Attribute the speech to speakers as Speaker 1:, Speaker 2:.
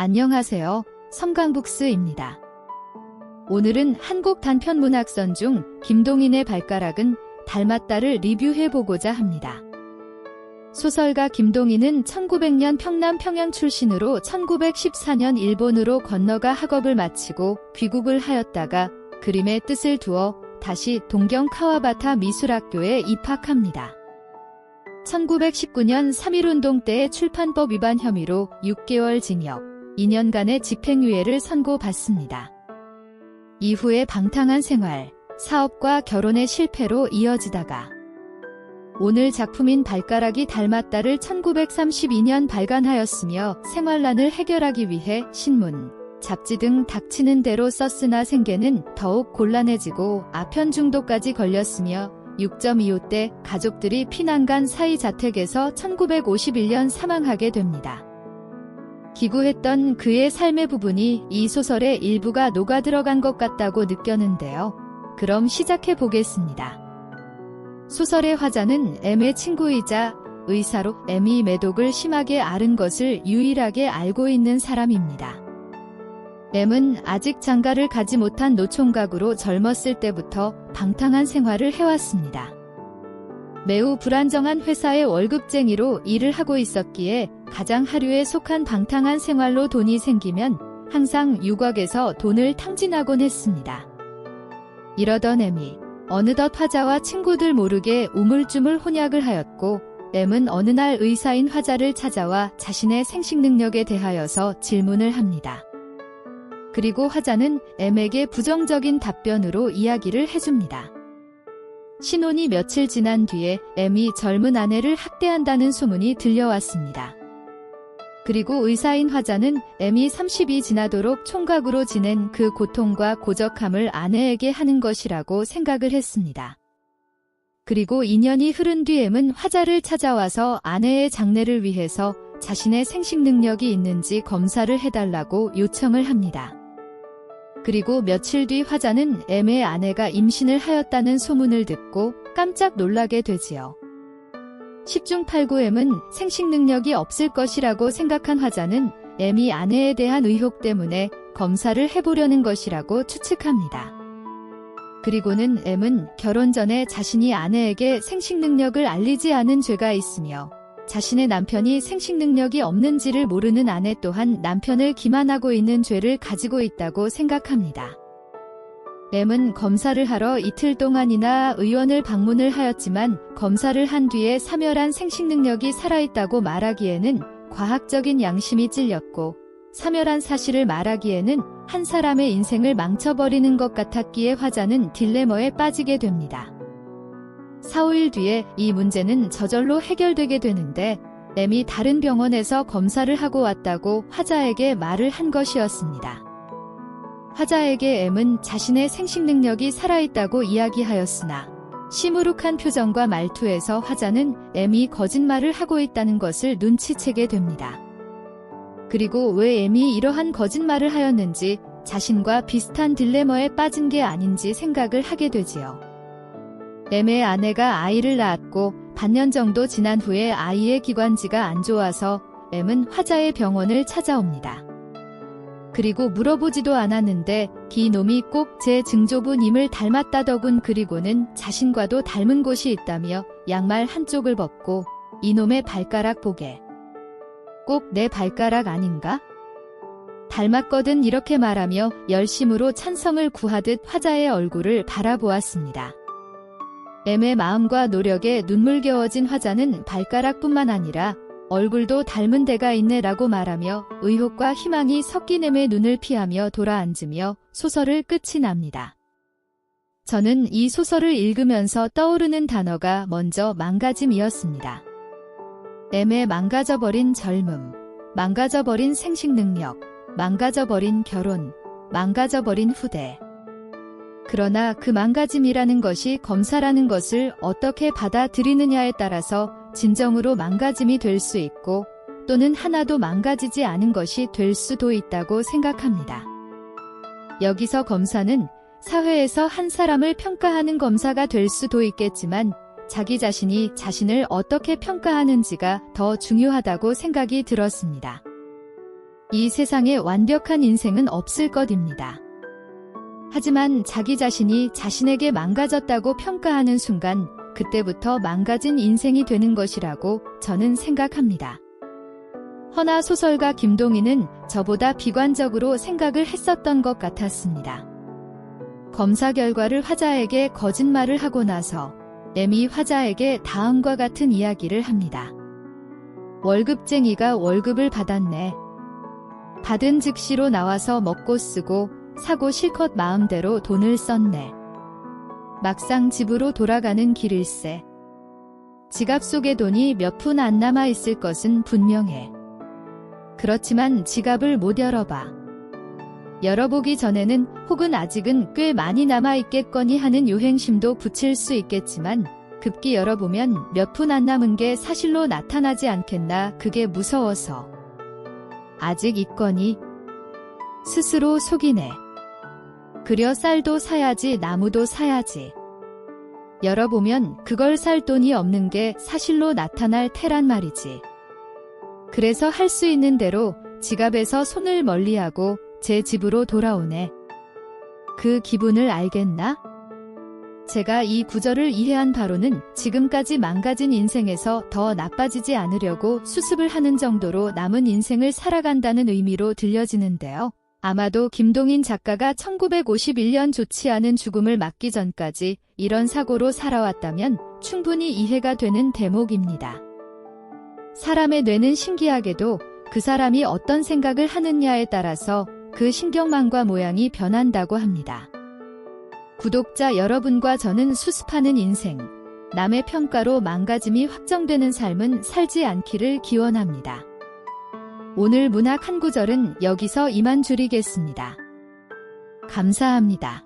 Speaker 1: 안녕하세요. 성강북스입니다. 오늘은 한국 단편문학선 중 김동인의 발가락은 닮았다를 리뷰해보고자 합니다. 소설가 김동인은 1900년 평남 평양 출신으로 1914년 일본으로 건너가 학업을 마치고 귀국을 하였다가 그림의 뜻을 두어 다시 동경 카와바타 미술학교에 입학합니다. 1919년 3.1운동 때의 출판법 위반 혐의로 6개월 징역, 2년간의 집행유예를 선고받습니다. 이후에 방탕한 생활, 사업과 결혼의 실패로 이어지다가 오늘 작품인 발가락이 닮았다를 1932년 발간하였으며 생활난을 해결하기 위해 신문, 잡지 등 닥치는 대로 썼으나 생계는 더욱 곤란해지고 아편 중독까지 걸렸으며 6.25 때 가족들이 피난간 사이 자택에서 1951년 사망하게 됩니다. 기구했던 그의 삶의 부분이 이 소설의 일부가 녹아들어간 것 같다고 느꼈는데요. 그럼 시작해 보겠습니다. 소설의 화자는 M의 친구이자 의사로 M이 매독을 심하게 앓은 것을 유일하게 알고 있는 사람입니다. M은 아직 장가를 가지 못한 노총각으로 젊었을 때부터 방탕한 생활을 해왔습니다. 매우 불안정한 회사의 월급쟁이로 일을 하고 있었기에 가장 하류에 속한 방탕한 생활로 돈이 생기면 항상 유곽에서 돈을 탕진하곤 했습니다. 이러던 M이 어느덧 화자와 친구들 모르게 우물쭈물 혼약을 하였고 M은 어느 날 의사인 화자를 찾아와 자신의 생식 능력에 대하여서 질문을 합니다. 그리고 화자는 M에게 부정적인 답변으로 이야기를 해줍니다. 신혼이 며칠 지난 뒤에 M이 젊은 아내를 학대한다는 소문이 들려왔습니다. 그리고 의사인 화자는 M이 30이 지나도록 총각으로 지낸 그 고통과 고적함을 아내에게 하는 것이라고 생각을 했습니다. 그리고 2년이 흐른 뒤 M은 화자를 찾아와서 아내의 장래를 위해서 자신의 생식 능력이 있는지 검사를 해달라고 요청을 합니다. 그리고 며칠 뒤 화자는 M의 아내가 임신을 하였다는 소문을 듣고 깜짝 놀라게 되지요. 10중 8구 M은 생식 능력이 없을 것이라고 생각한 화자는 M이 아내에 대한 의혹 때문에 검사를 해보려는 것이라고 추측합니다. 그리고는 M은 결혼 전에 자신이 아내에게 생식 능력을 알리지 않은 죄가 있으며 자신의 남편이 생식 능력이 없는지를 모르는 아내 또한 남편을 기만하고 있는 죄를 가지고 있다고 생각합니다. M은 검사를 하러 이틀 동안이나 의원을 방문을 하였지만 검사를 한 뒤에 사멸한 생식 능력이 살아있다고 말하기에는 과학적인 양심이 찔렸고 사멸한 사실을 말하기에는 한 사람의 인생을 망쳐버리는 것 같았기에 화자는 딜레마에 빠지게 됩니다. 4, 5일 뒤에 이 문제는 저절로 해결되게 되는데 M이 다른 병원에서 검사를 하고 왔다고 화자에게 말을 한 것이었습니다. 화자에게 M은 자신의 생식 능력이 살아있다고 이야기하였으나 시무룩한 표정과 말투에서 화자는 M이 거짓말을 하고 있다는 것을 눈치채게 됩니다. 그리고 왜 M이 이러한 거짓말을 하였는지 자신과 비슷한 딜레마에 빠진 게 아닌지 생각을 하게 되지요. M의 아내가 아이를 낳았고 반년 정도 지난 후에 아이의 기관지가 안 좋아서 M은 화자의 병원을 찾아옵니다. 그리고 물어보지도 않았는데 기놈이 꼭 제 증조부님을 닮았다더군. 그리고는 자신과도 닮은 곳이 있다며 양말 한쪽을 벗고 이놈의 발가락 보게. 꼭 내 발가락 아닌가? 닮았거든. 이렇게 말하며 열심으로 찬성을 구하듯 화자의 얼굴을 바라보았습니다. M의 마음과 노력에 눈물겨워진 화자는 발가락뿐만 아니라 얼굴도 닮은 데가 있네 라고 말하며 의혹과 희망이 섞인 M의 눈을 피하며 돌아앉으며 소설을 끝이 납니다. 저는 이 소설을 읽으면서 떠오르는 단어가 먼저 망가짐이었습니다. M의 망가져버린 젊음, 망가져버린 생식 능력, 망가져버린 결혼, 망가져버린 후대. 그러나 그 망가짐이라는 것이 검사라는 것을 어떻게 받아들이느냐에 따라서 진정으로 망가짐이 될 수 있고 또는 하나도 망가지지 않은 것이 될 수도 있다고 생각합니다. 여기서 검사는 사회에서 한 사람을 평가하는 검사가 될 수도 있겠지만 자기 자신이 자신을 어떻게 평가하는지가 더 중요하다고 생각이 들었습니다. 이 세상에 완벽한 인생은 없을 것입니다. 하지만 자기 자신이 자신에게 망가졌다고 평가하는 순간 그때부터 망가진 인생이 되는 것이라고 저는 생각합니다. 허나 소설가 김동인은 저보다 비관적으로 생각을 했었던 것 같았습니다. 검사 결과를 화자에게 거짓말을 하고 나서 M이 화자에게 다음과 같은 이야기를 합니다. 월급쟁이가 월급을 받았네. 받은 즉시로 나와서 먹고 쓰고 사고 실컷 마음대로 돈을 썼네. 막상 집으로 돌아가는 길일세. 지갑 속에 돈이 몇 푼 안 남아 있을 것은 분명해. 그렇지만 지갑을 못 열어봐. 열어보기 전에는 혹은 아직은 꽤 많이 남아 있겠거니 하는 요행심도 붙일 수 있겠지만 급기 열어보면 몇 푼 안 남은 게 사실로 나타나지 않겠나 그게 무서워서. 아직 있거니 스스로 속이네. 그려 쌀도 사야지 나무도 사야지. 열어보면 그걸 살 돈이 없는 게 사실로 나타날 테란 말이지. 그래서 할 수 있는 대로 지갑에서 손을 멀리하고 제 집으로 돌아오네. 그 기분을 알겠나? 제가 이 구절을 이해한 바로는 지금까지 망가진 인생에서 더 나빠지지 않으려고 수습을 하는 정도로 남은 인생을 살아간다는 의미로 들려지는데요. 아마도 김동인 작가가 1951년 좋지 않은 죽음을 맞기 전까지 이런 사고로 살아왔다면 충분히 이해가 되는 대목입니다. 사람의 뇌는 신기하게도 그 사람이 어떤 생각을 하느냐에 따라서 그 신경망과 모양이 변한다고 합니다. 구독자 여러분과 저는 수습하는 인생, 남의 평가로 망가짐이 확정되는 삶은 살지 않기를 기원합니다. 오늘 문학 한 구절은 여기서 이만 줄이겠습니다. 감사합니다.